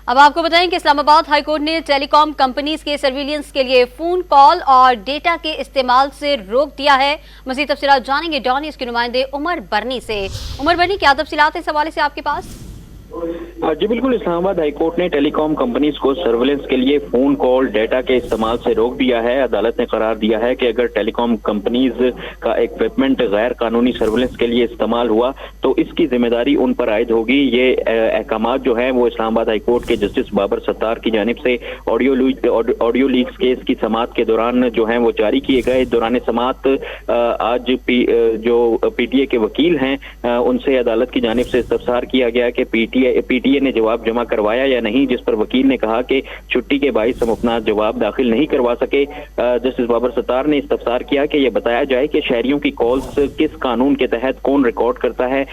اب آپ کو بتائیں کہ اسلام آباد ہائی کورٹ نے ٹیلی کام کمپنیز کے سرویلنس کے لیے فون کال اور ڈیٹا کے استعمال سے روک دیا ہے۔ مزید تفصیلات جانیں گے ڈان نیوز کے نمائندے عمر برنی سے۔ عمر برنی، کیا تفصیلات ہیں اس حوالے سے آپ کے پاس؟ جی بالکل، اسلام آباد ہائی کورٹ نے ٹیلی کام کمپنیز کو سرویلنس کے لیے فون کال ڈیٹا کے استعمال سے روک دیا ہے۔ عدالت نے قرار دیا ہے کہ اگر ٹیلی کام کمپنیز کا ایکوپمنٹ غیر قانونی سرویلنس کے لیے استعمال ہوا تو اس کی ذمہ داری ان پر عائد ہوگی۔ یہ احکامات جو ہیں وہ اسلام آباد ہائی کورٹ کے جسٹس بابر ستار کی جانب سے آڈیو لیکس کیس کی سماعت کے دوران جو ہیں وہ جاری کیے گئے۔ دوران سماعت آج جو پی ٹی اے کے وکیل ہیں ان سے عدالت کی جانب سے استفسار کیا گیا کہ پی ٹی اے نے جواب جمع کروایا یا نہیں، جس پر وکیل نے کہا کہ چھٹی کے باعث ہم اپنا جواب داخل نہیں کروا سکے۔ جسٹس بابر ستار نے استفسار کیا کہ یہ بتایا جائے کہ شہریوں کی کالز کس قانون کے تحت کون ریکارڈ کرتا ہے۔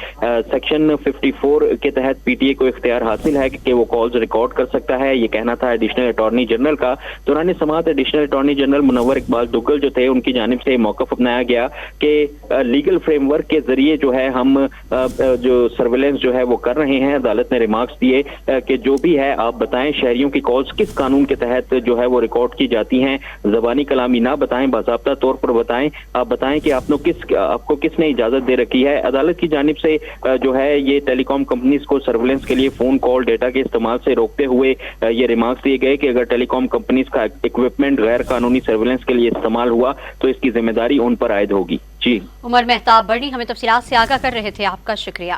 سیکشن 54 کے تحت پی ٹی اے کو اختیار حاصل ہے کہ وہ کالز ریکارڈ کر سکتا ہے، یہ کہنا تھا ایڈیشنل اٹارنی جنرل کا۔ دوران سماعت ایڈیشنل اٹارنی جنرل منور اقبال دگل جو تھے ان کی جانب سے موقف اپنایا گیا کہ لیگل فریم ورک کے ذریعے جو ہے ہم جو سرویلنس جو ہے وہ کر رہے ہیں۔ عدالت نے ریمارکس دیے کہ جو بھی ہے آپ بتائیں شہریوں کی کالز کس قانون کے تحت جو ہے وہ ریکارڈ کی جاتی ہیں، زبانی کلامی نہ بتائیں، باضابطہ طور پر بتائیں۔ آپ بتائیں کہ آپ کو کس نے اجازت دے رکھی ہے۔ عدالت کی جانب سے جو ہے یہ ٹیلی کام کمپنیز کو سرویلنس کے لیے فون کال ڈیٹا کے استعمال سے روکتے ہوئے یہ ریمارکس دیے گئے کہ اگر ٹیلی کام کمپنیز کا اکوپمنٹ غیر قانونی سرویلنس کے لیے استعمال ہوا تو اس کی ذمہ داری ان پر عائد ہوگی۔ جی عمر مہتاب برنی ہمیں تفصیلات سے آگاہ کر رہے تھے، آپ کا شکریہ۔